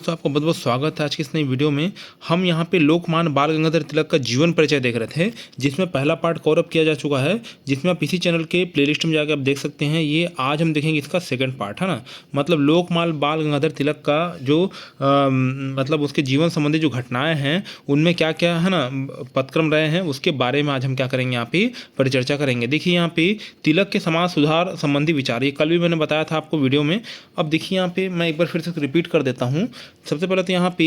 तो आपका बहुत बहुत स्वागत है आज की इस नई वीडियो में। हम यहाँ पे लोकमान्य बाल गंगाधर तिलक का जीवन परिचय देख रहे थे, जिसमें पहला पार्ट कवर अप किया जा चुका है, जिसमें आप इसी चैनल के प्लेलिस्ट में जाकर आप देख सकते हैं। ये आज हम देखेंगे इसका सेकंड पार्ट, है ना। मतलब लोकमान्य बाल गंगाधर तिलक का जो मतलब उसके जीवन संबंधी जो घटनाएं हैं, उनमें क्या क्या है ना पदक्रम रहे हैं, उसके बारे में आज हम क्या करेंगे, यहाँ पे परिचर्चा करेंगे। देखिए यहाँ पे तिलक के समाज सुधार संबंधी विचार, ये कल भी मैंने बताया था आपको वीडियो में। अब देखिए यहाँ पे मैं एक बार फिर से रिपीट कर देता हूँ। सबसे पहले तो यहाँ पे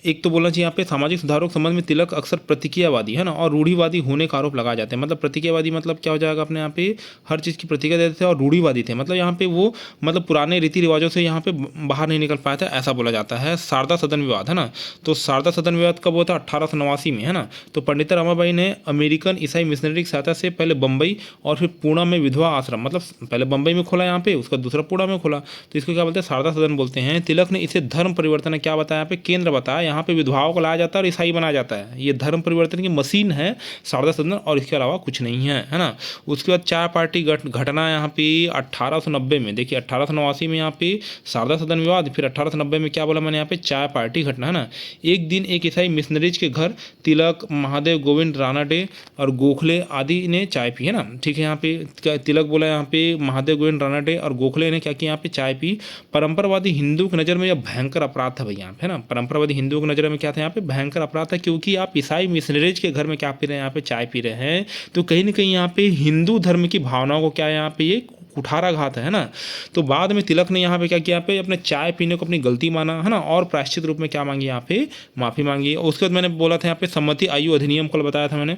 एक तो बोलना चाहिए, यहाँ पे सामाजिक सुधारों के संबंध में तिलक अक्सर प्रतिक्रियावादी, है ना, और रूढ़िवादी होने का आरोप लगाए जाते हैं। मतलब प्रतिक्रियावादी मतलब क्या हो जाएगा, अपने यहाँ पे हर चीज़ की प्रतिक्रिया देते थे, और रूढ़िवादी थे मतलब यहाँ पे वो मतलब पुराने रीति रिवाजों से यहाँ पे बाहर नहीं निकल पाया था, ऐसा बोला जाता है। शारदा सदन विवाद, है ना, तो शारदा सदन विवाद कब हुआ था, 1889 में, है ना। तो पंडित रमाबाई ने अमेरिकन ईसाई मिशनरी की सहायता से पहले बम्बई और फिर पुणे में विधवा आश्रम, मतलब पहले बम्बई में खोला यहाँ पे, उसका दूसरा पुणे में खोला, तो इसको क्या बोलते हैं, शारदा सदन बोलते हैं। तिलक ने इसे धर्म परिवर्तन क्या बताया, यहाँ पे केंद्र बताया, यहाँ पे विधवाओं को लाया जाता है और ईसाई बनाया जाता है। ये धर्म परिवर्तन की मशीन है शारदा सदन, और इसके अलावा कुछ नहीं है, है ना। उसके बाद चाय पार्टी घटना यहाँ पे 1890 में, देखिए 1889 में यहाँ पे शारदा सदन विवाद, फिर 1890 में क्या बोला मैंने, यहाँ पे चाय पार्टी घटना, है ना। एक दिन एक ईसाई मिशनरीज के घर तिलक, महादेव गोविंद रानाडे और गोखले आदि ने चाय पी, है ना। ठीक है, यहाँ पे तिलक बोला, यहाँ पे महादेव गोविंद रानाडे और गोखले ने क्या किया, यहाँ पे चाय पी। परंपरावादी हिंदू की नज़र में यह भयंकर अपराध था भाई, यहाँ पे, है ना। परंपरावादी हिंदू की नज़र में क्या था, यहाँ पे भयंकर अपराध था, क्योंकि आप ईसाई मिशनरीज के घर में क्या पी रहे हैं, यहाँ पे चाय पी रहे हैं, तो कहीं ना कहीं यहाँ पे हिंदू धर्म की भावनाओं को क्या है, यहाँ पे ये कुठाराघात है ना। तो बाद में तिलक ने यहाँ पे क्या किया, यहाँ पे अपने चाय पीने को अपनी गलती माना, है ना, और प्रायश्चित रूप में क्या मांगी, यहाँ पे माफ़ी मांगी। और उसके बाद मैंने बोला था यहाँ पे सम्मति आयु अधिनियम कल बताया था मैंने,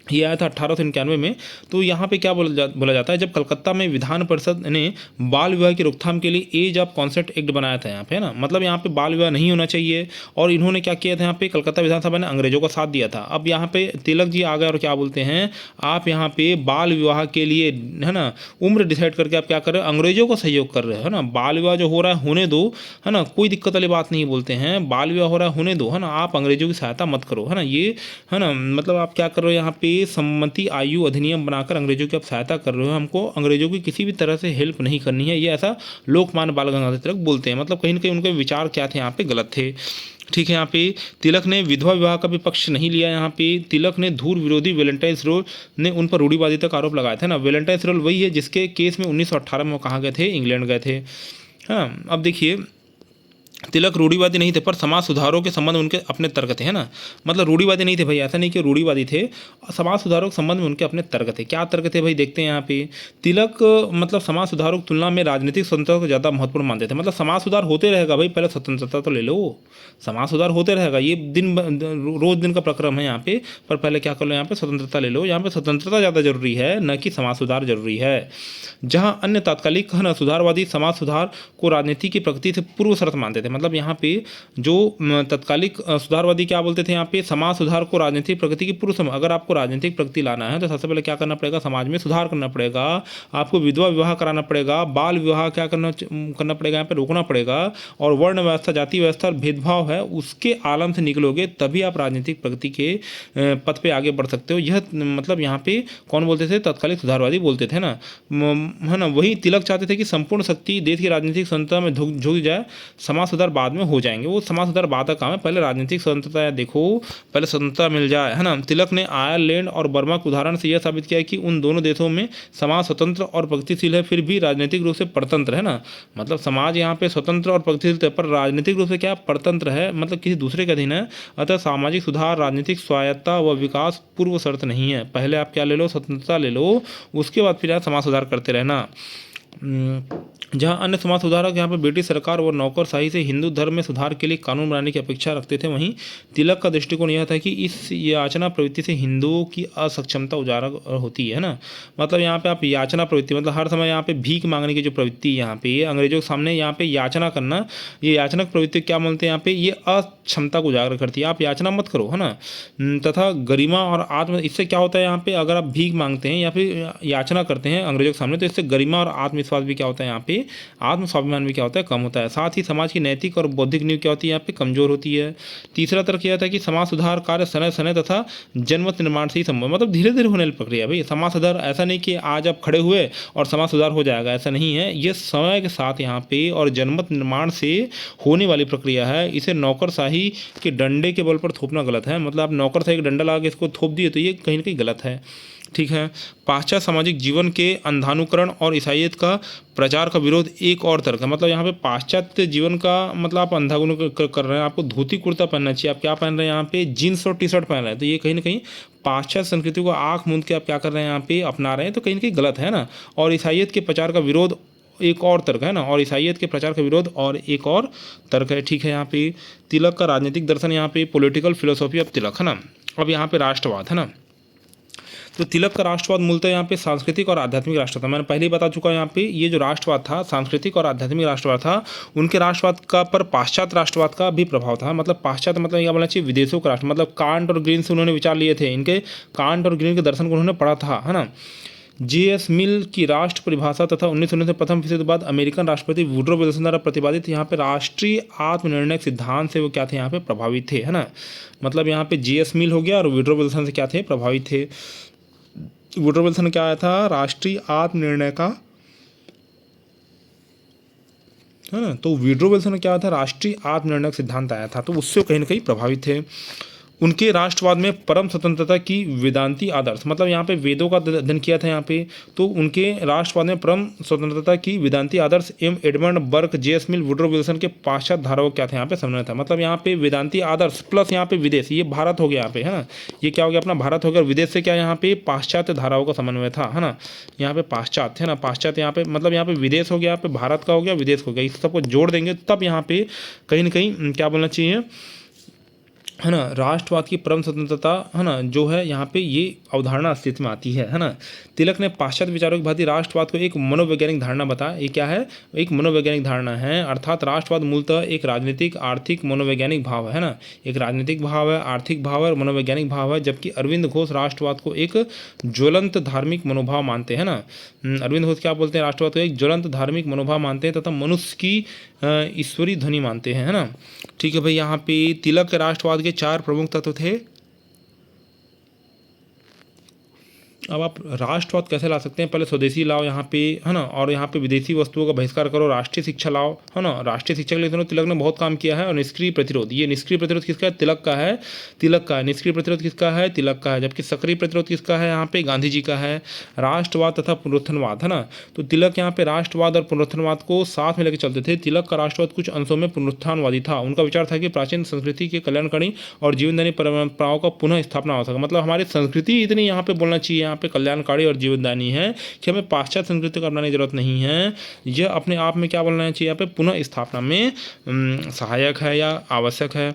ये आया था 1891 में। तो यहाँ पे क्या बोला जाता है, जब कलकत्ता में विधान परिषद ने बाल विवाह की रोकथाम के लिए एज ऑफ कॉन्सेंट एक्ट बनाया था यहाँ पे, ना, मतलब यहाँ पे बाल विवाह नहीं होना चाहिए, और इन्होंने क्या किया था, यहाँ पे कलकत्ता विधानसभा ने अंग्रेजों का साथ दिया था। अब यहाँ पे तिलक जी आ गए और क्या बोलते हैं, आप यहाँ पे बाल विवाह के लिए, है ना, उम्र डिसाइड करके आप क्या कर रहे हो, अंग्रेजों का सहयोग कर रहे हो, है ना। बाल विवाह जो हो रहा है होने दो, है ना, कोई दिक्कत वाली बात नहीं, बोलते हैं बाल विवाह हो रहा है होने दो, है ना, आप अंग्रेजों की सहायता मत करो, है ना। ये, है ना, मतलब आप क्या कर रहे हो, यहाँ पे सम्मति आयु अधिनियम बनाकर अंग्रेजों की आप सहायता कर रहे हो, हमको अंग्रेजों की किसी भी तरह से हेल्प नहीं करनी है, ये ऐसा लोकमान्य बाल गंगाधर तिलक बोलते हैं। मतलब कहीं ना कहीं उनके विचार क्या थे, यहाँ पे गलत थे। ठीक है, यहाँ पे तिलक ने विधवा विवाह का भी पक्ष नहीं लिया। यहाँ पे तिलक ने धूर विरोधी वेलेंटाइन्स रोल ने उन पर रूढ़िवादिता का आरोप लगाया था ना। वेलेंटाइन्स रोल वही है जिसके केस में 1918 में वो कहाँ गए थे, इंग्लैंड गए थे। हाँ, अब देखिए तिलक रूढ़िवादी नहीं थे, पर समाज सुधारों के संबंध में उनके अपने तर्क थे, है ना। मतलब रूढ़िवादी नहीं थे भाई, ऐसा नहीं कि रूढ़िवादी थे, समाज सुधारों के संबंध में उनके अपने तर्क थे। क्या तर्क थे भाई, देखते हैं यहाँ पे। तिलक मतलब समाज सुधारों की तुलना में राजनीतिक स्वतंत्रता को ज़्यादा महत्वपूर्ण मानते थे। मतलब समाज सुधार होते रहेगा भाई, पहले स्वतंत्रता तो ले लो, समाज सुधार होते रहेगा, ये रोज दिन का प्रक्रम है यहाँ पे, पर पहले क्या कर लो, यहाँ पे स्वतंत्रता ले लो। यहाँ पे स्वतंत्रता ज़्यादा जरूरी है, न कि समाज सुधार जरूरी है। जहाँ अन्य तात्कालिक, है ना, सुधारवादी समाज सुधार को राजनीति की प्रगति से पूर्व शर्त मानते थे। मतलब यहाँ पे जो तत्कालिक सुधारवादी क्या बोलते थे, यहाँ पे समाज सुधार को राजनीतिक प्रगति की पूर्व समय, अगर आपको राजनीतिक प्रगति लाना है तो सबसे पहले क्या करना पड़ेगा, समाज में सुधार करना पड़ेगा, आपको विधवा विवाह कराना पड़ेगा, बाल विवाह क्या करना पड़ेगा, यहाँ पे रोकना पड़ेगा, और वर्ण व्यवस्था, जाति व्यवस्था और भेदभाव है उसके आलम से निकलोगे, तभी आप राजनीतिक प्रगति के पथ पे आगे बढ़ सकते हो। यह मतलब यहाँ पे कौन बोलते थे, तत्कालिक सुधारवादी बोलते थे ना, है ना। वही तिलक चाहते थे कि संपूर्ण शक्ति देश की राजनीतिक स्वतंत्रता में झुक जाए, समाज सुधार बाद में हो जाएंगे। वो समाज सुधार बाद का काम है, पहले राजनीतिक स्वतंत्रता देखो, पहले स्वतंत्रता मिल जाए, है ना। तिलक ने आयरलैंड और बर्मा के उदाहरण से यह साबित किया कि उन दोनों देशों में समाज स्वतंत्र और प्रगतिशील है, फिर भी राजनीतिक रूप से परतंत्र, है ना। मतलब समाज यहाँ पे स्वतंत्र और प्रगतिशील है, पर राजनीतिक रूप से क्या परतंत्र है, मतलब किसी दूसरे के अधीन है। अतः सामाजिक सुधार राजनीतिक स्वायत्ता व विकास पूर्व शर्त नहीं है। पहले आप क्या ले लो, स्वतंत्रता ले लो, उसके बाद फिर आप समाज सुधार करते रहना। जहां अन्य समाज सुधारक यहाँ पे ब्रिटिश सरकार और नौकरशाही से हिंदू धर्म में सुधार के लिए कानून बनाने की अपेक्षा रखते थे, वहीं तिलक का दृष्टिकोण यह था कि इस याचना प्रवृत्ति से हिंदुओं की असक्षमता उजागर होती है ना। मतलब यहाँ पे आप याचना प्रवृत्ति, मतलब हर समय यहाँ पे भीख मांगने की जो प्रवृत्ति यहाँ पे अंग्रेजों के सामने यहाँ पे याचना करना, ये याचनक प्रवृत्ति क्या बोलते हैं, यहाँ पे ये अक्षमता को उजागर करती है। आप याचना मत करो, है ना। तथा गरिमा और आत्म, इससे क्या होता है, यहाँ पे अगर आप भीख मांगते हैं या फिर याचना करते हैं अंग्रेजों के सामने, तो इससे गरिमा और आत्म आत्मविश्वास भी क्या होता है यहाँ पे, आत्मस्वाभिमान भी क्या होता है, कम होता है। साथ ही समाज की नैतिक और बौद्धिक नींव क्या होती है यहाँ पे, कमजोर होती है। तीसरा तर्क यह था कि समाज सुधार कार्य समय समय तथा जनमत निर्माण से ही संभव, मतलब धीरे धीरे होने वाली प्रक्रिया है भाई। समाज सुधार ऐसा नहीं कि आज आप खड़े हुए और समाज सुधार हो जाएगा, ऐसा नहीं है। ये समय के साथ यहाँ पे और जनमत निर्माण से होने वाली प्रक्रिया है। इसे नौकरशाही के डंडे के बल पर थोपना गलत है, मतलब आप नौकरशाही का डंडा लगा के इसको थोप दिए तो ये कहीं ना कहीं गलत है। ठीक है। पाश्चात्य सामाजिक जीवन के अंधानुकरण और ईसाइयत का प्रचार का विरोध एक और तर्क है, मतलब यहाँ पे पाश्चात्य जीवन का मतलब आप अंधानुकरण कर रहे हैं, आपको धोती कुर्ता पहनना चाहिए, आप क्या पहन रहे हैं यहाँ पे, जीन्स और टी शर्ट पहन रहे हैं, तो ये कहीं ना कहीं पाश्चात्य संस्कृति को आँख मूंद के आप क्या कर रहे हैं यहाँ पे, अपना रहे हैं, तो कहीं ना कहीं गलत है ना। और ईसाइयत के प्रचार का विरोध एक और तर्क है ना, और ईसाइयत के प्रचार का विरोध और एक और तर्क है। ठीक है। यहाँ पे तिलक का राजनीतिक दर्शन, यहाँ पे पॉलिटिकल फिलोसॉफी ऑफ तिलक है ना। अब यहाँ पे राष्ट्रवाद है ना, तो तिलक का राष्ट्रवाद मूलतः यहाँ पे सांस्कृतिक और आध्यात्मिक राष्ट्र था। मैंने पहले ही बता चुका यहाँ पे, ये जो राष्ट्रवाद था सांस्कृतिक और आध्यात्मिक राष्ट्रवाद था, उनके राष्ट्रवाद का पर पाश्चात्य राष्ट्रवाद का भी प्रभाव था। मतलब पाश्चात्य मतलब क्या बोलना चाहिए, विदेशों का राष्ट्र, मतलब कांट और ग्रीन से उन्होंने विचार लिए थे, इनके कांट और ग्रीन के दर्शन को उन्होंने पढ़ा था, है ना। J.S. मिल की राष्ट्र परिभाषा तथा 1919 में प्रथम विश्व युद्ध के बाद अमेरिकन राष्ट्रपति वुडरो विल्सन द्वारा प्रतिपादित यहाँ पे राष्ट्रीय आत्मनिर्णय सिद्धांत से वो क्या थे, यहाँ पे प्रभावित थे, है ना। मतलब यहाँ पे J.S. मिल हो गया और वुडरो विल्सन से क्या थे, प्रभावित थे। वुडरो विल्सन ने क्या आया था, राष्ट्रीय आत्मनिर्णय का, है ना, तो वुडरो विल्सन ने क्या आया था, राष्ट्रीय आत्मनिर्णय सिद्धांत आया था, तो उससे कहीं ना कहीं प्रभावित थे। उनके राष्ट्रवाद में परम स्वतंत्रता की वेदांती आदर्श, मतलब यहाँ पे वेदों का अध्ययन किया था यहाँ पे, तो उनके राष्ट्रवाद में परम स्वतंत्रता की वेदांती आदर्श एम एडमंड बर्क, J.S. मिल, वुडरो विल्सन के पाश्चात्य धाराओं क्या थे यहाँ पे समन्वय था। मतलब यहाँ पे वेदांती आदर्श प्लस यहाँ पे विदेश, ये भारत हो गया यहाँ पे, है ना, ये क्या हो गया अपना भारत हो गया, और विदेश से क्या यहाँ पे पाश्चात्य धाराओं का समन्वय था, है ना। यहाँ पे पाश्चात्य है ना, पाश्चात्य यहाँ पे मतलब यहाँ पे विदेश हो गया, यहाँ पे भारत का हो गया, विदेश हो गया, इस सबको जोड़ देंगे तब यहाँ पे कहीं ना कहीं क्या बोलना चाहिए, है ना, राष्ट्रवाद की परम स्वतंत्रता, है ना, जो है यहाँ पे ये अवधारणा अस्तित्व में आती है ना। तिलक ने पाश्चात्य विचारों की भांति राष्ट्रवाद को एक मनोवैज्ञानिक धारणा बताया। ये क्या है, एक मनोवैज्ञानिक धारणा है, अर्थात राष्ट्रवाद मूलतः एक राजनीतिक, आर्थिक, मनोवैज्ञानिक भाव है ना, एक राजनीतिक भाव है, आर्थिक भाव है और मनोवैज्ञानिक भाव है। जबकि अरविंद घोष राष्ट्रवाद को एक ज्वलंत धार्मिक मनोभाव मानते हैं ना। अरविंद घोष क्या बोलते हैं, राष्ट्रवाद को एक ज्वलंत धार्मिक मनोभाव मानते हैं तथा मनुष्य की ईश्वरी ध्वनि मानते हैं, है ना। ठीक है भाई, यहाँ पे तिलक के राष्ट्रवाद के 4 प्रमुख तत्व थे। अब आप राष्ट्रवाद कैसे ला सकते हैं, पहले स्वदेशी लाओ यहाँ पे, है ना, और यहाँ पे विदेशी वस्तुओं का बहिष्कार करो, राष्ट्रीय शिक्षा लाओ, है ना। राष्ट्रीय शिक्षा के लिए दोनों तिलक ने बहुत काम किया है। और निष्क्रिय प्रतिरोध, ये निष्क्रिय प्रतिरोध किसका है, तिलक का है, तिलक का है। निष्क्रिय प्रतिरोध किसका है, तिलक का है। जबकि सक्रिय प्रतिरोध किसका है, यहाँ पे गांधी जी का है। राष्ट्रवाद तथा पुनरुत्थानवाद, है ना, तो तिलक यहाँ पे राष्ट्रवाद और पुनरुत्थानवाद को साथ में लेकर चलते थे। तिलक का राष्ट्रवाद कुछ अंशों में पुनरुत्थानवादी था। उनका विचार था कि प्राचीन संस्कृति के कल्याणकारी और जीवनदायी परंपराओं का पुनः स्थापना हो सके। मतलब हमारी संस्कृति इतनी यहाँ पे बोलना चाहिए, यहाँ पे कल्याणकारी और जीवनदायी है कि हमें पाश्चात्य संस्कृति को अपनाने की जरूरत नहीं है। यह अपने आप में क्या बोलना चाहिए, यहाँ पे पुनः स्थापना में सहायक है या आवश्यक है।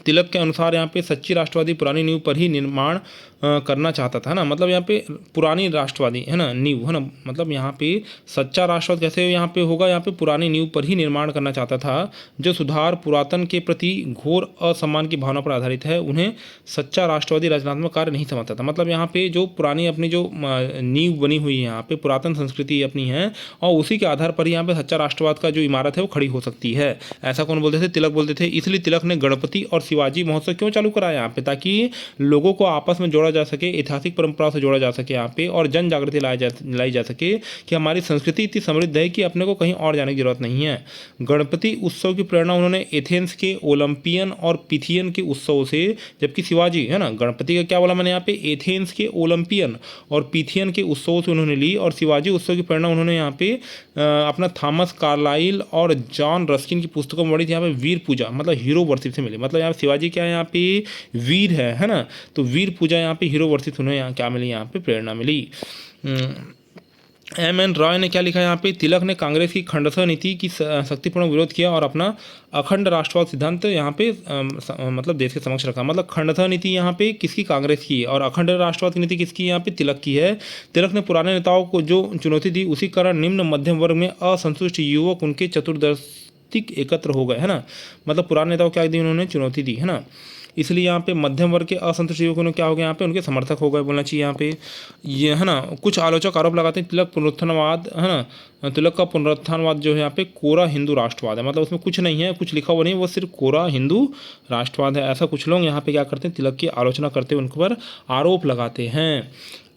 तिलक के अनुसार यहाँ पे सच्ची राष्ट्रवादी पुरानी नींव पर ही निर्माण करना चाहता था ना। मतलब यहाँ पे पुरानी राष्ट्रवादी, है ना, नींव, है ना, मतलब यहाँ पे सच्चा राष्ट्रवाद कैसे यहाँ पे होगा, यहाँ पे पुरानी नींव पर ही निर्माण करना चाहता था। जो सुधार पुरातन के प्रति घोर असम्मान की भावना पर आधारित है, उन्हें सच्चा राष्ट्रवादी रचनात्मक कार्य नहीं समझता था। मतलब यहाँ पे जो पुरानी अपनी जो नींव बनी हुई है, यहाँ पे पुरातन संस्कृति अपनी है और उसी के आधार पर यहाँ पे सच्चा राष्ट्रवाद का जो इमारत है वो खड़ी हो सकती है। ऐसा कौन बोलते थे, तिलक बोलते थे। इसलिए तिलक ने गणपति और शिवाजी महोत्सव क्यों चालू कराया यहाँ पे, ताकि लोगों को आपस में जोड़ा जा सके, ऐतिहासिक परंपराओं से जोड़ा जा सके यहाँ पे, और जन जागृति लाई जा सके कि हमारी संस्कृति इतनी समृद्ध है कि अपने को कहीं और जाने की जरूरत नहीं है। गणपति उत्सव की प्रेरणा उन्होंने एथेंस के ओलंपियन और पिथियन के उत्सव से, जबकि शिवाजी, है ना, गणपति का क्या बोला मैंने यहाँ पे, एथेंस के ओलंपियन और पिथियन के उत्सव से उन्होंने ली, और शिवाजी उत्सव की प्रेरणा उन्होंने यहाँ पे अपना थॉमस कार्लाइल और जॉन रस्किन की पुस्तकों में पढ़ी थी। यहाँ पे वीर पूजा मतलब हीरो वर्शिप से मिली। मतलब यहाँ शिवाजी क्या है, यहाँ पे वीर है ना, तो वीर पूजा यहाँ पे हीरो वर्शिप उन्हें यहाँ क्या मिली, यहाँ पे प्रेरणा मिली। M.N. रॉय ने क्या लिखा यहाँ पे, तिलक ने कांग्रेस की खंडशह नीति की शक्तिपूर्ण विरोध किया और अपना अखंड राष्ट्रवाद सिद्धांत यहाँ पे मतलब देश के समक्ष रखा। मतलब खंडशह नीति यहाँ पे किसकी, कांग्रेस की, और अखंड राष्ट्रवाद की नीति किसकी, यहाँ पे तिलक की है। तिलक ने पुराने नेताओं को जो चुनौती दी, उसी कारण निम्न मध्यम वर्ग में असंतुष्ट युवक उनके चतुर्दर्शिक एकत्र हो गए, है ना। मतलब पुराने नेताओं क्या दी, उन्होंने चुनौती दी, है ना। इसलिए यहाँ पे मध्यम वर्ग के असंतुष्ट युवकों ने क्या हो गया, यहाँ पे उनके समर्थक हो गए बोलना चाहिए यहाँ पे। ये है ना, कुछ आलोचक आरोप लगाते हैं तिलक पुनरुत्थानवाद है ना, तिलक का पुनरुत्थानवाद जो है यहाँ पे कोरा हिंदू राष्ट्रवाद है, मतलब उसमें कुछ नहीं है, कुछ लिखा हुआ नहीं, वो सिर्फ कोरा हिंदू राष्ट्रवाद है। ऐसा कुछ लोग यहाँ पे क्या करते हैं, तिलक की आलोचना करते हैं, उनके पर आरोप लगाते हैं।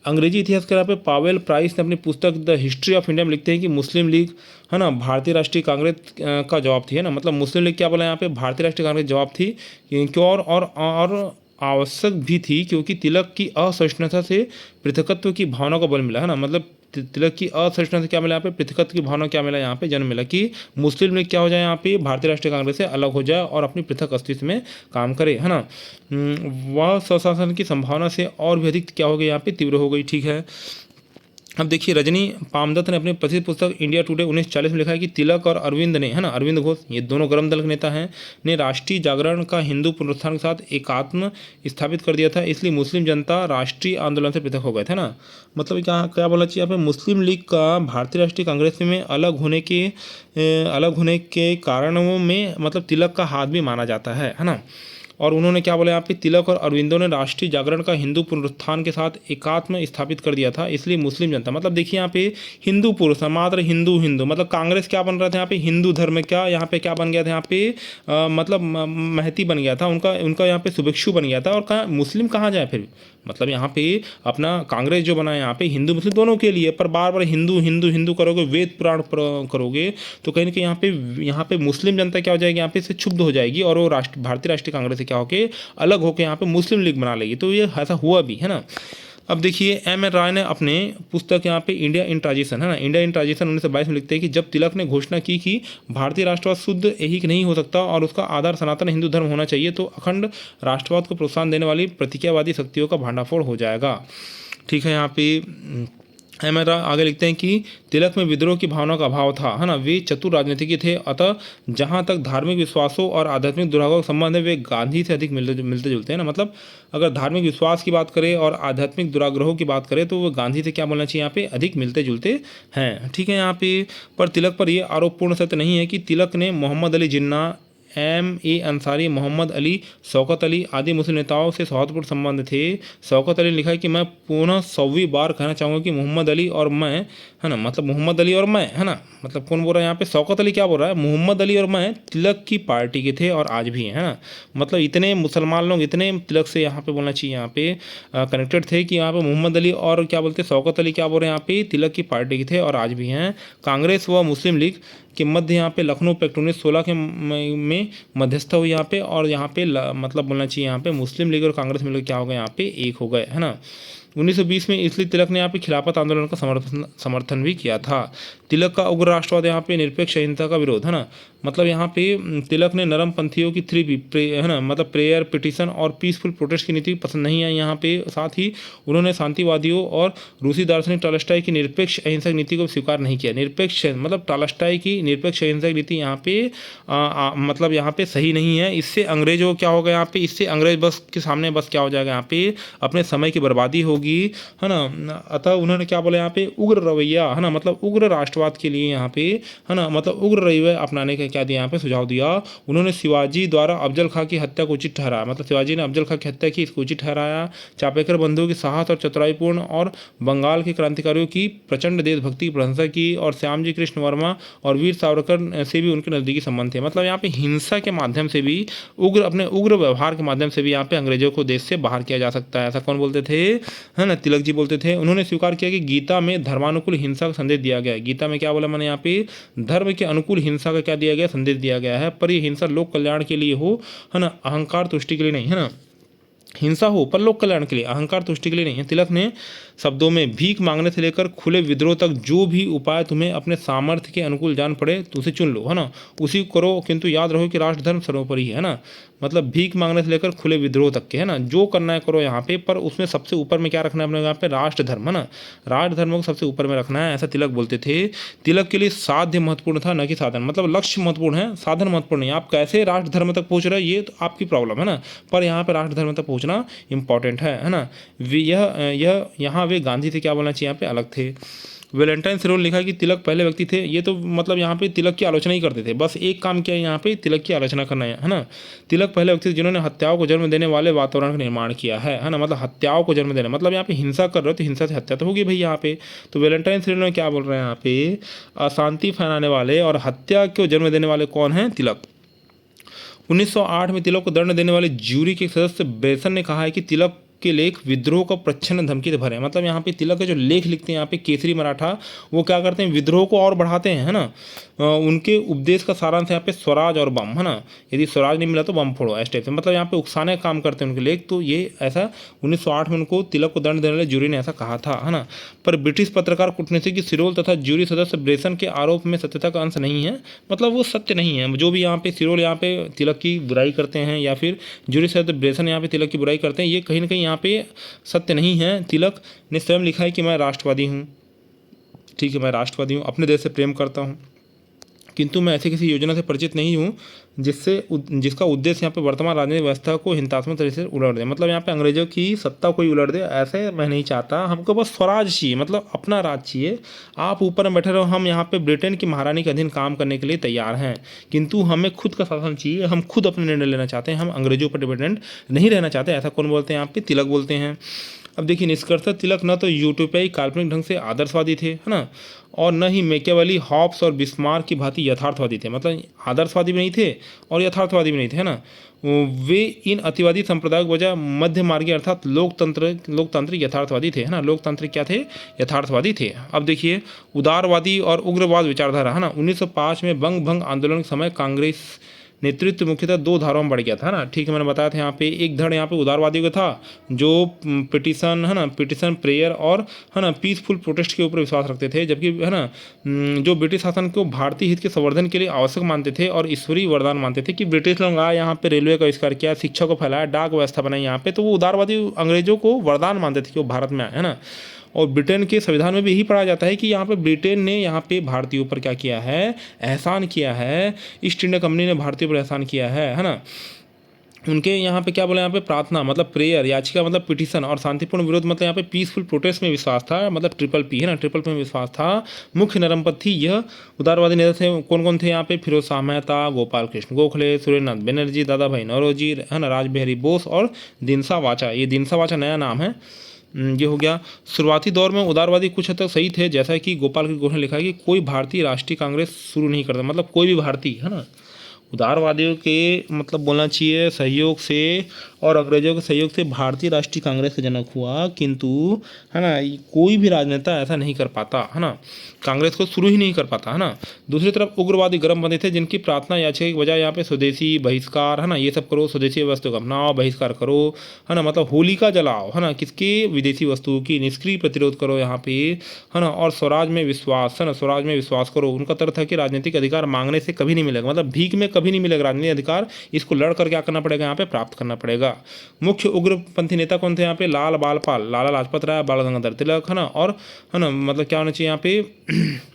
अंग्रेजी इतिहासकार यहाँ पे पावेल प्राइस ने अपनी पुस्तक द हिस्ट्री ऑफ इंडिया में लिखते हैं कि मुस्लिम लीग है ना भारतीय राष्ट्रीय कांग्रेस का जवाब थी, है ना, मतलब मुस्लिम लीग क्या बोला यहाँ पे, भारतीय राष्ट्रीय कांग्रेस जवाब थी क्यों, और आवश्यक भी थी, क्योंकि तिलक की असहिष्णुता से पृथकत्व की भावना को बल मिला, है ना, मतलब तिलक की असहिष्णुता से क्या मिला यहाँ पे, पृथकत्व की भावना क्या मिला यहाँ पे, जन्म मिला कि मुस्लिम लीग क्या हो जाए यहाँ पे, भारतीय राष्ट्रीय कांग्रेस से अलग हो जाए और अपनी पृथक अस्तित्व में काम करे, है ना। वह स्वशासन की संभावना से और भी अधिक क्या हो गई यहाँ पे, तीव्र हो गई। ठीक है, अब देखिए रजनी पामदत्त ने अपनी प्रसिद्ध पुस्तक इंडिया टुडे 1940 में लिखा है कि तिलक और अरविंद ने, है ना, अरविंद घोष, ये दोनों गर्म दल के नेता हैं, ने राष्ट्रीय जागरण का हिंदू पुनरुत्थान के साथ एकात्म स्थापित कर दिया था, इसलिए मुस्लिम जनता राष्ट्रीय आंदोलन से पृथक हो गए थे ना। मतलब क्या क्या बोलना चाहिए यहाँ पे, मुस्लिम लीग का भारतीय राष्ट्रीय कांग्रेस में अलग होने के कारणों में मतलब तिलक का हाथ भी माना जाता है ना। और उन्होंने क्या बोला यहाँ पे, तिलक और अरविंदो ने राष्ट्रीय जागरण का हिंदू पुनरुत्थान के साथ एकात्म स्थापित कर दिया था, इसलिए मुस्लिम जनता, मतलब देखिए यहाँ पे हिंदू पुरुष मात्र हिंदू मतलब कांग्रेस क्या बन रहा था यहाँ पे, हिंदू धर्म क्या यहाँ पे क्या बन गया था यहाँ पे, मतलब महती बन गया था, उनका यहाँ पे शुभेच्छु बन गया था। और कहाँ मुस्लिम कहाँ जाए फिर, मतलब यहाँ पे अपना कांग्रेस जो बना है यहाँ पे हिंदू मुस्लिम दोनों के लिए, पर बार बार हिंदू हिंदू हिंदू करोगे, वेद पुराण करोगे, तो कहीं ना कहीं यहाँ पे मुस्लिम जनता क्या हो जाएगी, यहाँ पे से क्षुब्ध हो जाएगी और वो भारतीय राष्ट्रीय कांग्रेस से क्या होके अलग होकर यहाँ पे मुस्लिम लीग बना लेगी। तो ये ऐसा हुआ भी, है ना। अब देखिए एम एन राय ने अपने पुस्तक यहाँ पे इंडिया इन ट्रांजिशन, है ना, इंडिया इन ट्रांजिशन 1922 में लिखते हैं कि जब तिलक ने घोषणा की कि भारतीय राष्ट्रवाद शुद्ध ऐहिक नहीं हो सकता और उसका आधार सनातन हिंदू धर्म होना चाहिए, तो अखंड राष्ट्रवाद को प्रोत्साहन देने वाली प्रतिज्ञावादी शक्तियों का भांडाफोड़ हो जाएगा। ठीक है, यहाँ पे एम एन राय आगे लिखते हैं कि तिलक में विद्रोह की भावना का अभाव था, है ना, वे चतुर राजनीतिज्ञ थे, अतः जहाँ तक धार्मिक विश्वासों और आध्यात्मिक दुराग्रह का संबंध है वे गांधी से अधिक मिलते जुलते हैं ना। मतलब अगर धार्मिक विश्वास की बात करें और आध्यात्मिक दुराग्रहों की बात करें तो वो गांधी से क्या बोलना चाहिए यहाँ पे, अधिक मिलते जुलते हैं। ठीक है, यहाँ पे पर तिलक पर यह आरोप पूर्ण सत्य नहीं है कि तिलक ने मोहम्मद अली जिन्ना, M.A. अंसारी, मोहम्मद अली, शौकत अली आदि मुस्लिम नेताओं से सौहार्दपूर्ण संबंध थे। शौकत अली ने लिखा है कि मैं पुनः 100वीं बार कहना चाहूँगा कि मोहम्मद अली और मैं, है ना, मतलब मोहम्मद अली और मैं, है ना, मतलब कौन बोल रहा है यहाँ पे, शौकत अली क्या बोल रहा है, मोहम्मद अली और मैं तिलक की पार्टी के थे और आज भी हैं, है ना। मतलब इतने मुसलमान लोग इतने तिलक से यहाँ पे बोलना चाहिए यहाँ पे कनेक्टेड थे कि यहाँ पे मोहम्मद अली और क्या बोलते शौकत अली क्या बोल रहे हैं यहाँ पे, तिलक की पार्टी के थे और आज भी हैं। कांग्रेस व मुस्लिम लीग के मध्य यहाँ पे लखनऊ पैक्ट 1916 के में मध्यस्थ हुई यहाँ पे, और यहाँ पे मतलब बोलना चाहिए यहाँ पे मुस्लिम लीग और कांग्रेस मिलकर क्या हो गए, यहाँ पे एक हो गए, है ना। 1920 में इसलिए तिलक ने यहाँ पे खिलाफत आंदोलन का समर्थन भी किया था। तिलक का उग्र राष्ट्रवाद यहाँ पे निरपेक्ष अहिंसा का विरोध, है ना, मतलब यहाँ पे तिलक ने नरम पंथियों की 3P है ना, मतलब प्रेयर, पिटीशन और पीसफुल प्रोटेस्ट की नीति पसंद नहीं आई यहाँ पे। साथ ही उन्होंने शांतिवादियों और रूसी दार्शनिक टॉलस्टॉय की निरपेक्ष अहिंसक नीति को स्वीकार नहीं किया। निरपेक्ष मतलब टॉलस्टॉय की निरपेक्ष अहिंसक नीति यहाँ पे मतलब यहाँ पे सही नहीं है। इससे अंग्रेजों क्या होगा यहाँ पे, इससे अंग्रेज बस के सामने बस क्या हो जाएगा यहाँ पे, अपने समय की बर्बादी होगी, है ना। अतः उन्होंने क्या बोला यहाँ पे, उग्र रवैया, है ना, मतलब उग्र राष्ट्रवाद के लिए यहाँ पे, है ना, मतलब उग्र रवैया अपनाने का क्या दिया यहाँ पे सुझाव दिया। उन्होंने शिवाजी द्वारा अफजल खां की हत्या को उचित ठहराया, मतलब शिवाजी ने अफजल खां की हत्या की, इसको उचित ठहराया। चापेकर बंधुओं की साहस और चतुराईपूर्ण और बंगाल के क्रांतिकारियों की प्रचंड देशभक्ति की प्रशंसा की, और श्यामजी कृष्ण वर्मा और वीर सावरकर से भी उनके नज़दीकी संबंध थे। मतलब यहाँ पे हिंसा के माध्यम से भी, अपने उग्र व्यवहार के माध्यम से भी यहाँ पे अंग्रेजों को देश से बाहर किया जा सकता है, ऐसा कौन बोलते थे, है ना, तिलक जी बोलते थे। उन्होंने स्वीकार किया कि गीता में धर्मानुकूल हिंसा का संदेश दिया गया है। गीता में क्या बोला मैंने यहाँ पे, धर्म के अनुकूल हिंसा का क्या दिया गया, संदेश दिया गया है, पर यह हिंसा लोक कल्याण के लिए हो, है ना, अहंकार तुष्टि के लिए नहीं, है ना, हिंसा हो पर लोक कल्याण के लिए, अहंकार तुष्टि के लिए नहीं है। तिलक ने शब्दों में भीख मांगने से लेकर खुले विद्रोह तक जो भी उपाय तुम्हें अपने सामर्थ्य के अनुकूल जान पड़े तो उसे चुन लो, है ना, उसी करो, किंतु याद रहो कि राष्ट्र धर्म सर्वोपरि है ना। मतलब भीख मांगने से लेकर खुले विद्रोह तक के, है ना, जो करना है करो यहाँ पे, पर उसमें सबसे ऊपर में क्या रखना है अपने यहाँ पे, राष्ट्र धर्म, है ना, राष्ट्र धर्म को सबसे ऊपर में रखना है, ऐसा तिलक बोलते थे। तिलक के लिए साध्य महत्वपूर्ण था, न कि साधन, मतलब लक्ष्य महत्वपूर्ण है, साधन महत्वपूर्ण नहीं। आप कैसे राष्ट्र धर्म तक पहुँच रहे हैं ये तो आपकी प्रॉब्लम है ना, पर यहाँ पे राष्ट्र धर्म तक पहुँचना इंपॉर्टेंट है ना। यह यहाँ वे गांधी से क्या बोलना चाहिए यहाँ पे, अलग थे। वैलेंटाइन सिरोल लिखा है कि तिलक पहले व्यक्ति थे। ये तो मतलब यहाँ पे तिलक की आलोचना ही करते थे, बस एक काम किया यहाँ पे तिलक की आलोचना करना है ना। तिलक पहले व्यक्ति थे जिन्होंने हत्याओं को जन्म देने वाले वातावरण का निर्माण किया है ना। मतलब हत्याओं को जन्म देना मतलब यहाँ पे हिंसा कर रहे हो तो हिंसा से हत्या तो होगी भाई यहाँ पे। तो वैलेंटाइन सिरोल ने क्या बोल रहे हैं यहाँ पे, अशांति फैलाने वाले और हत्या को जन्म देने वाले कौन हैं, तिलक। 1908 में तिलक को दंड देने वाले ज्यूरी के सदस्य ब्रेसन ने कहा है कि तिलक के लेख विद्रोह का प्रच्छन्न धमकी से भरे हैं। मतलब यहाँ पे तिलक के जो लेख लिखते हैं यहाँ पे केसरी मराठा, वो क्या करते हैं, विद्रोह को और बढ़ाते हैं, है ना। उनके उपदेश का सारांश यहाँ पे स्वराज और बम, है ना। यदि स्वराज नहीं मिला तो बम फोड़ो, इस टाइप से। मतलब यहाँ पे उकसाने का काम करते हैं उनके लेख। तो ये ऐसा 1908 में उनको तिलक को दंड देने वाले ज्यूरी ने ऐसा कहा था, है ना। पर ब्रिटिश पत्रकार कूटनीतिज्ञ सिरोल तथा ज्यूरी सदस्य ब्रेसन के आरोप में सत्यता का अंश नहीं है। मतलब वो सत्य नहीं है। जो भी यहाँ पे सिरोल यहाँ पे तिलक की बुराई करते हैं या फिर ज्यूरी सदस्य ब्रेसन यहाँ पे तिलक की बुराई करते हैं, ये कहीं ना कहीं यहाँ पे सत्य नहीं है। तिलक ने स्वयं लिखा है कि मैं राष्ट्रवादी हूँ, ठीक है, मैं राष्ट्रवादी हूँ, अपने देश से प्रेम करता हूँ, किंतु मैं ऐसी किसी योजना से परिचित नहीं हूँ जिसका उद्देश्य यहाँ पे वर्तमान राजनीतिक व्यवस्था को हिंसात्मक तरीके से उलट दे। मतलब यहाँ पे अंग्रेजों की सत्ता कोई उलट दे, ऐसे मैं नहीं चाहता। हमको बस स्वराज चाहिए, मतलब अपना राज चाहिए। आप ऊपर में बैठे रहो, हम यहाँ पे ब्रिटेन की महारानी के अधीन काम करने के लिए तैयार हैं, किंतु हमें खुद का शासन चाहिए। हम खुद अपने निर्णय लेना चाहते हैं, हम अंग्रेजों पर डिपेंडेंट नहीं रहना चाहते। ऐसा कौन बोलते हैं यहाँ पे, तिलक बोलते हैं। अब देखिए निष्कर्षतः तिलक न तो यूटोपियाई काल्पनिक ढंग से आदर्शवादी थे, है ना, और न ही मैकियावेली, हॉब्स और बिस्मार्क की भांति यथार्थवादी थे। मतलब आदर्शवादी भी नहीं थे और यथार्थवादी भी नहीं थे, है ना। वे इन अतिवादी संप्रदायों की वजह मध्य मार्गी अर्थात लोकतांत्रिक यथार्थवादी थे, है ना। लोकतांत्रिक क्या थे, यथार्थवादी थे। अब देखिए उदारवादी और उग्रवाद विचारधारा, है ना। 1905 में बंग भंग आंदोलन के समय कांग्रेस नेतृत्व मुख्यतः दो धाराओं में बढ़ गया था ना। ठीक है, मैंने बताया था यहाँ पे एक धड़ यहाँ पे उदारवादियों का था जो पिटिशन, है ना, पिटिशन प्रेयर और, है ना, पीसफुल प्रोटेस्ट के ऊपर विश्वास रखते थे। जबकि, है ना, जो ब्रिटिश शासन को भारतीय हित के संवर्धन के लिए आवश्यक मानते थे और ईश्वरीय वरदान मानते थे कि ब्रिटिश लोग आए यहाँ पे, रेलवे का आविष्कार किया, शिक्षा को फैलाया, डाक व्यवस्था बनाई यहाँ पे, तो वो उदारवादी अंग्रेजों को वरदान मानते थे कि वो भारत में आए, है ना। और ब्रिटेन के संविधान में भी यही पढ़ा जाता है कि यहाँ पे ब्रिटेन ने यहाँ पे भारतीयों पर क्या किया है, एहसान किया है। ईस्ट इंडिया कंपनी ने भारतीयों पर एहसान किया है ना। उनके यहाँ पे क्या बोले, यहाँ पे प्रार्थना मतलब प्रेयर, याचिका मतलब पिटिशन, और शांतिपूर्ण विरोध मतलब यहाँ पे पीसफुल प्रोटेस्ट में विश्वास था, मतलब ट्रिपल पी, है ना, ट्रिपल पी में विश्वास था। मुख्य नरमपंथी थी यह उदारवादी नेता थे। कौन कौन थे यहाँ पे, फिरोज शाह मेहता, गोपाल कृष्ण गोखले, सुरेंद्रनाथ बनर्जी, दादा भाई नौरोजी, है ना, राजबिहारी बोस और दिनसा वाचा। ये दिनसा वाचा नया नाम है। ये हो गया। शुरुआती दौर में उदारवादी कुछ हद तक सही थे, जैसा कि गोपाल कृष्ण गोखले ने लिखा है कि कोई भारतीय राष्ट्रीय कांग्रेस शुरू नहीं करता, मतलब कोई भी भारतीय, है ना। उदारवादियों के मतलब बोलना चाहिए सहयोग से और अंग्रेजों के सहयोग से भारतीय राष्ट्रीय कांग्रेस का जनक हुआ, किंतु, है ना, कोई भी राजनेता ऐसा नहीं कर पाता, है ना, कांग्रेस को शुरू ही नहीं कर पाता, है ना। दूसरी तरफ उग्रवादी गर्मपंथी थे जिनकी प्रार्थना याचिका की बजाय यहाँ पे स्वदेशी बहिष्कार, है ना, ये सब करो, स्वदेशी वस्तु का अपनाओ, बहिष्कार करो, है ना, मतलब होलिका जलाओ, है ना, किसके, विदेशी वस्तुओं की, निष्क्रिय प्रतिरोध करो यहाँ पे, है ना, और स्वराज में विश्वास, है ना, स्वराज में विश्वास करो। उनका तर्क था कि राजनीतिक अधिकार मांगने से कभी नहीं मिलेगा, मतलब भीख में कभी नहीं मिलेगा राजनीतिक अधिकार, इसको लड़ कर क्या करना पड़ेगा, यहाँ पे प्राप्त करना पड़ेगा। मुख्य उग्रपंथी नेता कौन थे यहाँ पे, लाल बाल पाल, लाला लाजपत राय, बाल गंगाधर तिलक, है ना, और, है ना, मतलब क्या होना चाहिए यहाँ पे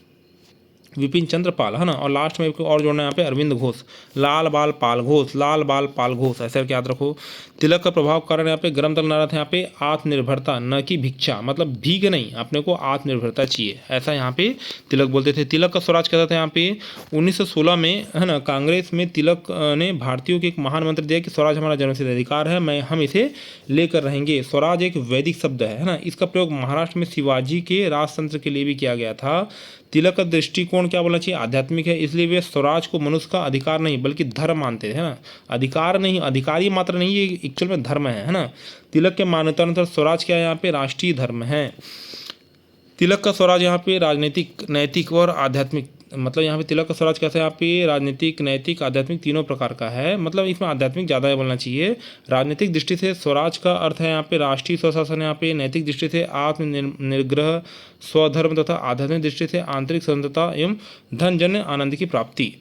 विपिन चंद्र पाल, है ना, और लास्ट में एक और जोड़ना है यहाँ पे अरविंद घोष, लाल बाल पाल घोष, लाल बाल पाल घोष, ऐसे याद रखो। तिलक का प्रभाव कारण यहाँ पे गर्म तल नारा था यहाँ पे आत्मनिर्भरता, न कि भिक्षा, मतलब भीख नहीं, अपने को आत्मनिर्भरता चाहिए, ऐसा यहाँ पे तिलक बोलते थे। तिलक का स्वराज कहता था यहाँ पे 1916 में, है ना, कांग्रेस में तिलक ने भारतीयों को एक महान मंत्र दिया कि स्वराज हमारा जन्मसिद्ध अधिकार है, हम इसे लेकर रहेंगे। स्वराज एक वैदिक शब्द है ना, इसका प्रयोग महाराष्ट्र में शिवाजी के राजतंत्र के लिए भी किया गया था। तिलक का दृष्टिकोण क्या बोलना चाहिए, आध्यात्मिक है, इसलिए वे स्वराज को मनुष्य का अधिकार नहीं बल्कि धर्म मानते हैं ना, अधिकार नहीं, अधिकारी मात्र नहीं, ये एक्चुअल में धर्म है ना। तिलक के मान्यतानुसार स्वराज क्या है, यहाँ पे राष्ट्रीय धर्म है। तिलक का स्वराज यहाँ पे राजनीतिक, नैतिक और आध्यात्मिक, मतलब यहाँ पे तिलक का स्वराज कैसा है, यहाँ पे राजनीतिक, नैतिक, आध्यात्मिक तीनों प्रकार का है, मतलब इसमें आध्यात्मिक ज़्यादा बोलना चाहिए। राजनीतिक दृष्टि से स्वराज का अर्थ है यहाँ पे राष्ट्रीय स्वशासन, यहाँ पे नैतिक दृष्टि से आत्मनिर्ग्रह, स्वधर्म, तथा आध्यात्मिक दृष्टि से आंतरिक स्वतंत्रता एवं धनजन्य आनंद की प्राप्ति।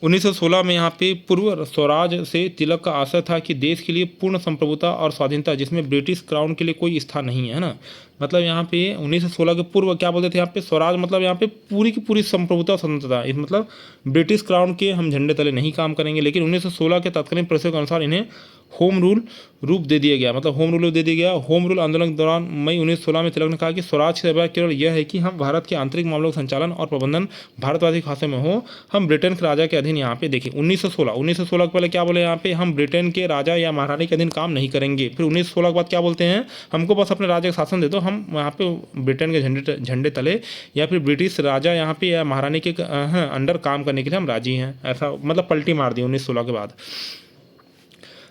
1916 में यहाँ पे पूर्व स्वराज से तिलक का आशय था कि देश के लिए पूर्ण संप्रभुता और स्वाधीनता जिसमें ब्रिटिश क्राउन के लिए कोई स्थान नहीं है ना। मतलब यहाँ पे 1916 के पूर्व क्या बोलते थे यहाँ पे, स्वराज मतलब यहाँ पे पूरी की पूरी संप्रभुता और स्वतंत्रता, इस मतलब ब्रिटिश क्राउन के हम झंडे तले नहीं काम करेंगे। लेकिन 1916 के तत्कालीन परिषद के अनुसार इन्हें होम रूल रूप दे दिया गया, मतलब होम रूल दे दिया गया। होम रूल आंदोलन के दौरान मई 1916 में तिलक ने कहा कि स्वराज की अभिप्राय केवल यह है कि हम भारत के आंतरिक मामलों का संचालन और प्रबंधन भारतवासी खाते में हो, हम ब्रिटेन के राजा के अधीन यहाँ पे देखिए 1916 के पहले क्या बोले यहाँ पे, हम ब्रिटेन के राजा या महारानी के अधीन काम नहीं करेंगे। फिर 1916 के बाद क्या बोलते हैं, हमको बस अपने राजा का शासन दे दो, हम यहाँ पे ब्रिटेन के झंडे तले या फिर ब्रिटिश राजा यहाँ पे या महारानी के अंडर काम करने के लिए हम राजी हैं। ऐसा मतलब पलटी मार दी 1916 के बाद।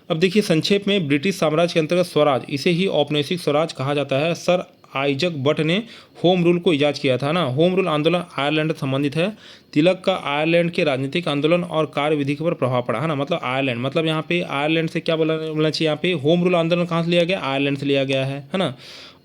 अब देखिए संक्षेप में, ब्रिटिश साम्राज्य के अंतर्गत स्वराज, इसे ही औपनिवेशिक स्वराज कहा जाता है। सर आइजक बट ने होम रूल को इजाद किया था ना। होम रूल आंदोलन आयरलैंड से संबंधित है। तिलक का आयरलैंड के राजनीतिक आंदोलन और कार्यविधि पर प्रभाव पड़ा है ना। मतलब आयरलैंड, मतलब यहाँ पे आयरलैंड से क्या बोलना चाहिए, यहाँ पे होम रूल आंदोलन कहाँ से लिया गया, आयरलैंड से लिया गया है ना।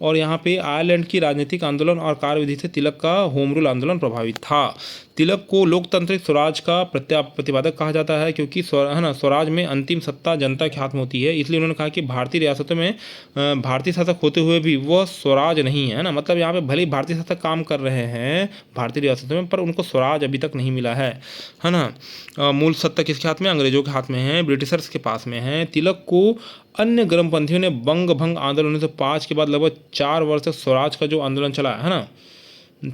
और यहाँ पे आयरलैंड की राजनीतिक आंदोलन और कार्यविधि से तिलक का होम रूल आंदोलन प्रभावित था। तिलक को लोकतांत्रिक स्वराज का प्रतिपादक कहा जाता है, क्योंकि स्वराज में अंतिम सत्ता जनता के हाथ में होती है। इसलिए उन्होंने कहा कि भारतीय रियासतों में भारतीय शासक होते हुए भी वह स्वराज नहीं है ना। मतलब यहाँ पे भले ही भारतीय शासक काम कर रहे हैं भारतीय रियासतों में, पर उनको स्वराज अभी तक नहीं मिला है ना। मूल सत्ता किसके हाथ में, अंग्रेजों के हाथ में है, ब्रिटिशर्स के पास में है। तिलक को अन्य गर्मपंथियों ने बंग भंग आंदोलन 1905 के बाद लगभग 4 वर्ष तक स्वराज का जो आंदोलन चला है ना,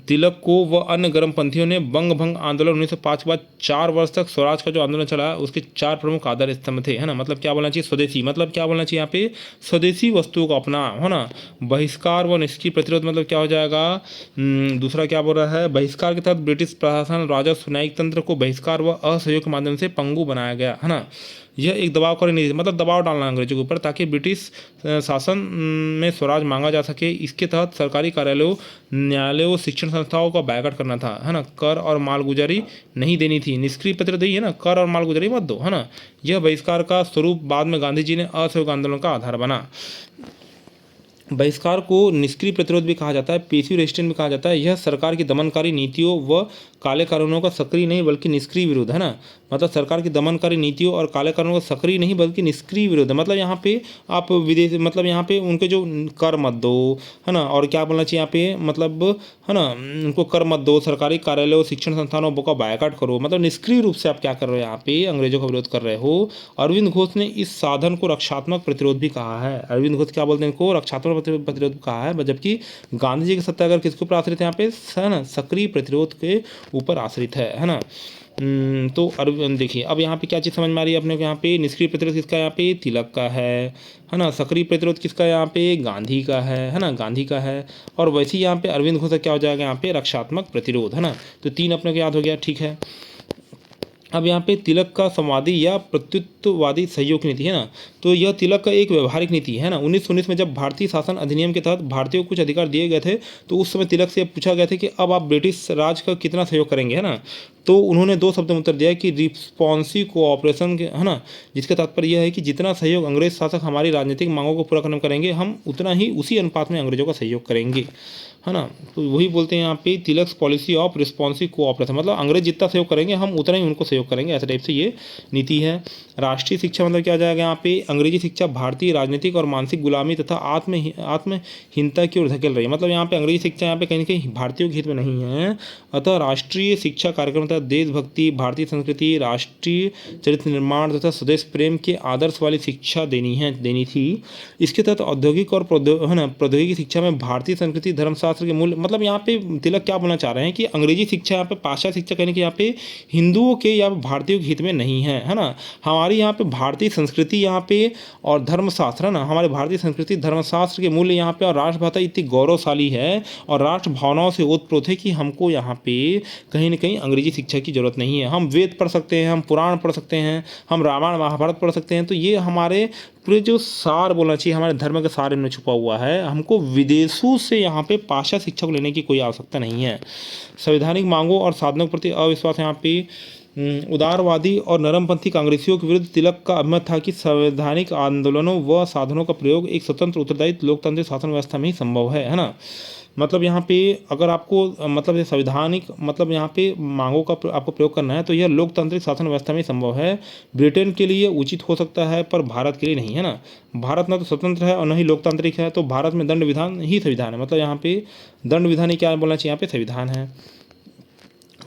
तिलक को व अन्य गर्मपंथियों ने बंग भंग आंदोलन 1905 के बाद 4 वर्ष तक स्वराज का जो आंदोलन चला, उसके 4 प्रमुख आधार स्तंभ थे, है ना। मतलब क्या बोलना चाहिए, स्वदेशी, मतलब क्या बोलना चाहिए यहाँ पे, स्वदेशी वस्तुओं का अपना, है ना। बहिष्कार व निष्क्रिय प्रतिरोध, मतलब क्या हो जाएगा, दूसरा क्या बोल रहा है, बहिष्कार के तहत ब्रिटिश प्रशासन राजस्व न्यायिक तंत्र को बहिष्कार व असहयोग के माध्यम से पंगु बनाया गया, है ना। यह एक दबाव का नीति, मतलब दबाव डालना अंग्रेजों के ऊपर, ताकि ब्रिटिश शासन में स्वराज मांगा जा सके। इसके तहत सरकारी कार्यालयों, न्यायालयों, शिक्षण संस्थाओं का बायकॉट करना था, है ना। कर और मालगुजारी नहीं देनी थी, निष्क्रिय प्रतिरोध है ना, कर और मालगुजारी मत दो, है ना। यह बहिष्कार का स्वरूप बाद में गांधी जी ने असहयोग आंदोलन का आधार बना। बहिष्कार को निष्क्रिय प्रतिरोध भी कहा जाता है, पेशिव रेजिस्टेंस भी कहा जाता है। यह सरकार की दमनकारी नीतियों व काले कानूनों का सक्रिय नहीं बल्कि निष्क्रिय विरोध, है ना। मतलब सरकार की दमनकारी नीतियों और काले कानूनों का सक्रिय नहीं बल्कि निष्क्रिय विरोध है। मतलब यहाँ पे आप विदेश, मतलब यहाँ पे उनके जो कर मत दो, है ना। और क्या बोलना चाहिए यहाँ पे, मतलब है ना, उनको कर मत दो, सरकारी कार्यालयों, शिक्षण संस्थानों का बायकॉट करो, मतलब निष्क्रिय रूप से आप क्या कर रहे हो, यहाँ पे अंग्रेजों का विरोध कर रहे हो। अरविंद घोष ने इस साधन को रक्षात्मक प्रतिरोध भी कहा है। अरविंद घोष क्या बोलते हैं, इनको रक्षात्मक प्रतिरोध कहा है, जबकि गांधी जी की सत्याग्रह किसके ऊपर आश्रित है, यहाँ पे, है ना, सक्रिय प्रतिरोध के ऊपर आश्रित है ना। तो अरविंद देखिए, अब यहाँ पे क्या चीज़ समझ में आ रही है अपने को, यहाँ पे निष्क्रिय प्रतिरोध किसका, यहाँ पे तिलक का है ना। सक्रिय प्रतिरोध किसका, यहाँ पे गांधी का है ना, गांधी का है। और वैसे ही यहाँ पे अरविंद घोष क्या हो जाएगा, यहाँ पे रक्षात्मक प्रतिरोध, है ना। तो 3 अपने को याद हो गया, ठीक है। अब यहाँ पे तिलक का संवादी या प्रत्युत्ववादी सहयोग नीति, है ना। तो यह तिलक का एक व्यवहारिक नीति है ना। 1919 में जब भारतीय शासन अधिनियम के तहत भारतीयों को कुछ अधिकार दिए गए थे, तो उस समय तिलक से पूछा गया था कि अब आप ब्रिटिश राज का कितना सहयोग करेंगे, है ना। तो उन्होंने 2 शब्द में उत्तर दिया कि रिस्पॉन्सिव कोऑपरेशन, है ना, जिसका तात्पर्य यह है कि जितना सहयोग अंग्रेज शासक हमारी राजनीतिक मांगों को पूरा करने में करेंगे, हम उतना ही उसी अनुपात में अंग्रेजों का सहयोग करेंगे, है ना। तो वही बोलते हैं यहाँ पे Tilak's policy of responsive cooperation, मतलब अंग्रेज जितना सहयोग करेंगे हम उतना ही उनको सहयोग करेंगे, ऐसे टाइप से ये नीति है। राष्ट्रीय शिक्षा मतलब क्या जाएगा यहाँ पे, अंग्रेजी शिक्षा भारतीय राजनीतिक और मानसिक गुलामी तथा आत्महीनता की ओर धकेल रही है। मतलब यहाँ पे अंग्रेजी शिक्षा यहाँ पे कहीं ना कहीं भारतीयों के हित में नहीं है। अतः राष्ट्रीय शिक्षा कार्यक्रम तथा देशभक्ति, भारतीय संस्कृति, राष्ट्रीय चरित्र निर्माण तथा स्वदेश प्रेम के आदर्श वाली शिक्षा देनी थी। इसके तहत औद्योगिक और प्रौद्योगिकी शिक्षा में भारतीय संस्कृति, धर्मशास्त्र के मूल्य, मतलब यहाँ पे तिलक क्या बोलना चाह रहे हैं कि अंग्रेजी शिक्षा यहाँ पे, पाश्चात्य शिक्षा कहने की यहाँ पे हिंदुओं के या भारतीयों के हित में नहीं है ना। हमारी यहाँ पे भारतीय संस्कृति यहाँ पे और धर्मशास्त्र, है ना, हमारे भारतीय संस्कृति धर्मशास्त्र के मूल्य यहाँ पे और राष्ट्रभाषा इतनी गौरवशाली है और राष्ट्र भावनाओं से ओतप्रोत है कि हमको यहाँ पे कहीं ना कहीं अंग्रेजी शिक्षा की जरूरत नहीं है। हम वेद पढ़ सकते हैं, हम पुराण पढ़ सकते हैं, हम रामायण महाभारत पढ़ सकते हैं। तो ये हमारे पूरे जो सार बोलना चाहिए, हमारे धर्म का सार इनमें छुपा हुआ है। हमको विदेशों से यहाँ पे पाश्चात्य शिक्षा को लेने की कोई आवश्यकता नहीं है। संवैधानिक मांगों और साधनों के प्रति अविश्वास, यहाँ पे उदारवादी और नरमपंथी कांग्रेसियों के विरुद्ध तिलक का अभिमत था कि संवैधानिक आंदोलनों व साधनों का प्रयोग एक स्वतंत्र उत्तरदायित्व लोकतांत्रिक शासन व्यवस्था में ही संभव है ना। मतलब यहाँ पे अगर आपको मतलब संवैधानिक मतलब यहाँ पे मांगों का आपको प्रयोग करना है तो यह लोकतांत्रिक शासन व्यवस्था में संभव है। ब्रिटेन के लिए उचित हो सकता है पर भारत के लिए नहीं, है ना। भारत न तो स्वतंत्र है और न ही लोकतांत्रिक है, तो भारत में दंड विधान ही संविधान है। मतलब यहाँ पे दंड विधान ही क्या बोलना चाहिए, यहाँ पे संविधान है।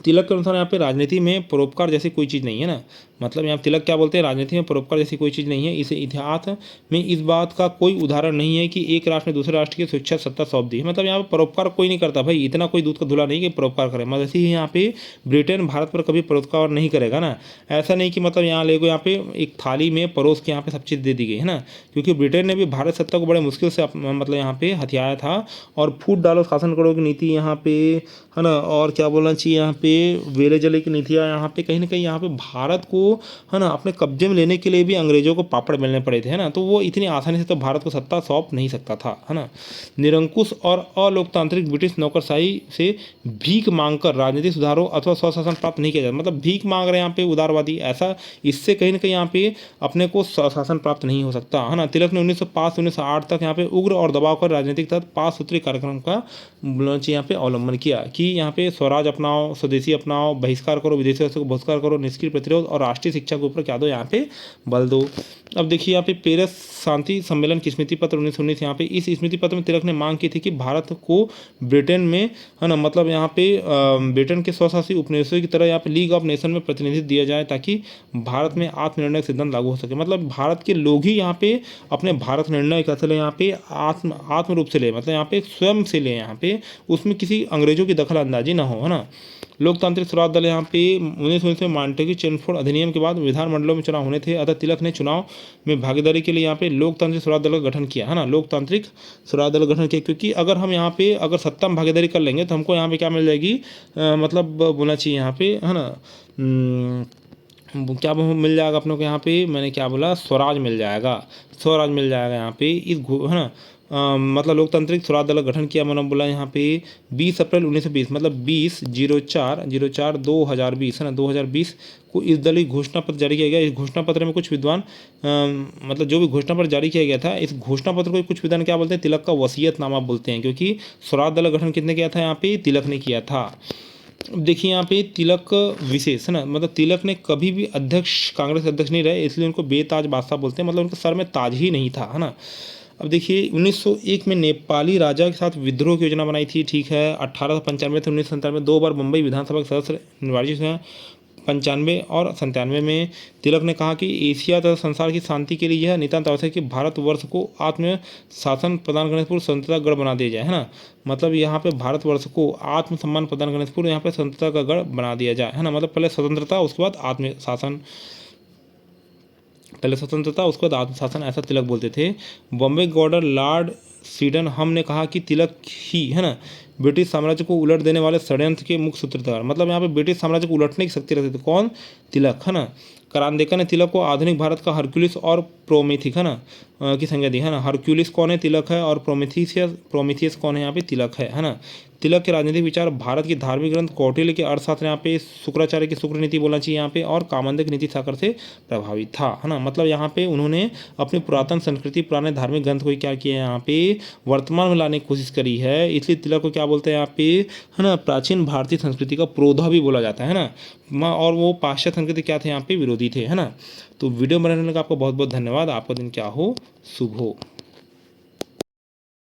तिलक के अनुसार यहाँ पे राजनीति में परोपकार जैसी कोई चीज़ नहीं है ना। मतलब यहाँ तिलक क्या बोलते हैं, राजनीति में परोपकार जैसी कोई चीज़ नहीं है। इसे इतिहास में इस बात का कोई उदाहरण नहीं है कि एक राष्ट्र ने दूसरे राष्ट्र की स्वेच्छा सत्ता सौंप दी। मतलब यहाँ पे परोपकार कोई नहीं करता भाई, इतना कोई दूध का धुला नहीं कि परोपकार करे। मतलब ऐसे ही यहाँ पे ब्रिटेन भारत पर कभी परोपकार नहीं करेगा ना। ऐसा नहीं कि मतलब यहाँ ले को यहाँ पे एक थाली में परोस के यहाँ पे सब चीज़ दे दी गई है ना, क्योंकि ब्रिटेन ने भी भारत सत्ता को बड़े मुश्किल से मतलब यहाँ पे हथियाया था। और फूट डालो शासन करो की नीति यहाँ पे है ना, और क्या बोलना चाहिए यहाँ पे वेले जले की नीतियाँ यहाँ पे कहीं ना कहीं यहाँ पे भारत को है ना अपने कब्जे में लेने के लिए भी अंग्रेजों को पापड़ बेलने पड़े थे, है ना। तो वो इतनी आसानी से तो भारत को सत्ता सौंप नहीं सकता था, है ना। निरंकुश और अलोकतांत्रिक ब्रिटिश नौकरशाही से भीख मांगकर राजनीतिक सुधारों अथवा स्वशासन प्राप्त नहीं किया जाता। मतलब भीख मांग रहे हैं यहाँ पे उदारवादी, ऐसा इससे कहीं ना कहीं यहाँ पे अपने को स्वशासन प्राप्त नहीं हो सकता, है ना। तिलक ने 1905 से 1908 तक यहाँ पे उग्र और दबाव कर राजनीतिक तहत 5 सूत्रीय कार्यक्रम का यहाँ पे अवलंबन किया कि यहाँ पे स्वराज अपनाओ, स्वदेशी अपनाओ, बहिष्कार करो, विदेशी वस्तु को बहिष्कार करो, निष्क्रिय प्रतिरोध और राष्ट्रीय शिक्षा के ऊपर क्या दो यहाँ पे बल दो। अब देखिए यहाँ पे पेरिस शांति सम्मेलन की स्मृति पत्र 1919, यहाँ पे इस स्मृति पत्र में तिलक ने मांग की थी कि भारत को ब्रिटेन में है ना मतलब यहाँ पे ब्रिटेन के स्वशासी उपनिवेशों की तरह यहाँ पे लीग ऑफ नेशन में प्रतिनिधित्व दिया जाए ताकि भारत में आत्मनिर्णय सिद्धांत लागू हो सके। मतलब भारत के लोग ही यहाँ पे अपने भारत निर्णय कैसे ले यहाँ पे आत्म रूप से ले, मतलब यहाँ पे स्वयं से ले, यहाँ पे उसमें किसी अंग्रेजों की दखल अंदाजी ना हो, है ना। लोकतांत्रिक स्वराज दल यहाँ पे 1919 में मांटेगी चेम्सफोर्ड अधिनियम के बाद विधानमंडलों में चुनाव होने थे, अतः तिलक ने चुनाव में भागीदारी के लिए यहाँ पे लोकतांत्रिक स्वराज दल का गठन किया, है ना। लोकतांत्रिक स्वराज दल का गठन किया क्योंकि अगर हम यहाँ पे अगर सत्ता में भागीदारी कर लेंगे तो हमको यहाँ पे क्या मिल जाएगी, मतलब बोलना चाहिए यहाँ पे, है ना, क्या मिल जाएगा अपने को यहाँ पे, मैंने क्या बोला, स्वराज मिल जाएगा, स्वराज मिल जाएगा यहाँ पे इस, है ना। मतलब लोकतांत्रिक स्वराज दल का गठन किया, मैंने बोला यहाँ पे 20 अप्रैल 1920, मतलब 20/04/2020 है ना, 2020 को इस दल की घोषणा पत्र जारी किया गया। इस घोषणा पत्र में कुछ विद्वान मतलब जो भी घोषणा पत्र जारी किया गया था, इस घोषणा पत्र को कुछ विद्वान क्या बोलते हैं, तिलक का वसीयतनामा बोलते हैं, क्योंकि स्वराज दल का गठन किसने किया था, यहाँ पे तिलक ने किया था। देखिए यहाँ पे तिलक विशेष है ना, मतलब तिलक ने कभी भी अध्यक्ष, कांग्रेस अध्यक्ष नहीं रहे, इसलिए उनको बेताज बादशाह बोलते हैं, मतलब उनके सर में ताज ही नहीं था, है ना। अब देखिए 1901 में नेपाली राजा के साथ विद्रोह की योजना बनाई थी, ठीक है। 1895 से 1997 2 बार मुंबई विधानसभा के सदस्य निर्वाचित हुए। 95 और 97 में तिलक ने कहा कि एशिया तथा संसार की शांति के लिए यह नितांत आवश्यक है कि भारतवर्ष को आत्म शासन प्रदान करने से पूर्व स्वतंत्रता गढ़ बना दिया जाए, है ना। मतलब यहाँ पे भारतवर्ष को आत्म सम्मान प्रदान करने से पूर्व यहाँ पे स्वतंत्रता का गढ़ बना दिया जाए, है ना। मतलब पहले स्वतंत्रता उसके बाद आत्म शासन, पहले स्वतंत्रता उसके बाद आत्मशासन, ऐसा तिलक बोलते थे। बॉम्बे गवर्नर लॉर्ड सीडन हम ने कहा कि तिलक ही है ना ब्रिटिश साम्राज्य को उलट देने वाले षड्यंत्र के मुख्य सूत्रधार, मतलब यहाँ पे ब्रिटिश साम्राज्य को उलटने की शक्ति रखते थे, कौन, तिलक, है ना। करांदेकर ने तिलक को आधुनिक भारत का हरक्यूलिस और प्रोमेथिक, है ना, की संज्ञा दी, है ना। हरक्यूलिस कौन है, तिलक है, और प्रोमेथियस कौन है, यहाँ पे तिलक है ना। तिलक के राजनीतिक विचार भारत की धार्मिक ग्रंथ कौटिल्य के अर्थशास्त्र, यहाँ पे शुक्राचार्य की शुक्र नीति बोलना चाहिए यहाँ पे, और कामंदक नीति सागर से प्रभावित था, है ना। मतलब यहाँ पे उन्होंने अपनी पुरातन संस्कृति, पुराने धार्मिक ग्रंथ को क्या किया यहाँ पे वर्तमान में लाने की कोशिश करी है, इसलिए तिलक को क्या बोलते हैं यहाँ पे, है ना, प्राचीन भारतीय संस्कृति का प्रोधा भी बोला जाता है ना। और वो पाश्चात्य संस्कृति क्या थे, यहाँ पे विरोधी थे, है ना। तो वीडियो बनाने का आपको बहुत बहुत धन्यवाद। आपका दिन क्या हो, शुभ हो।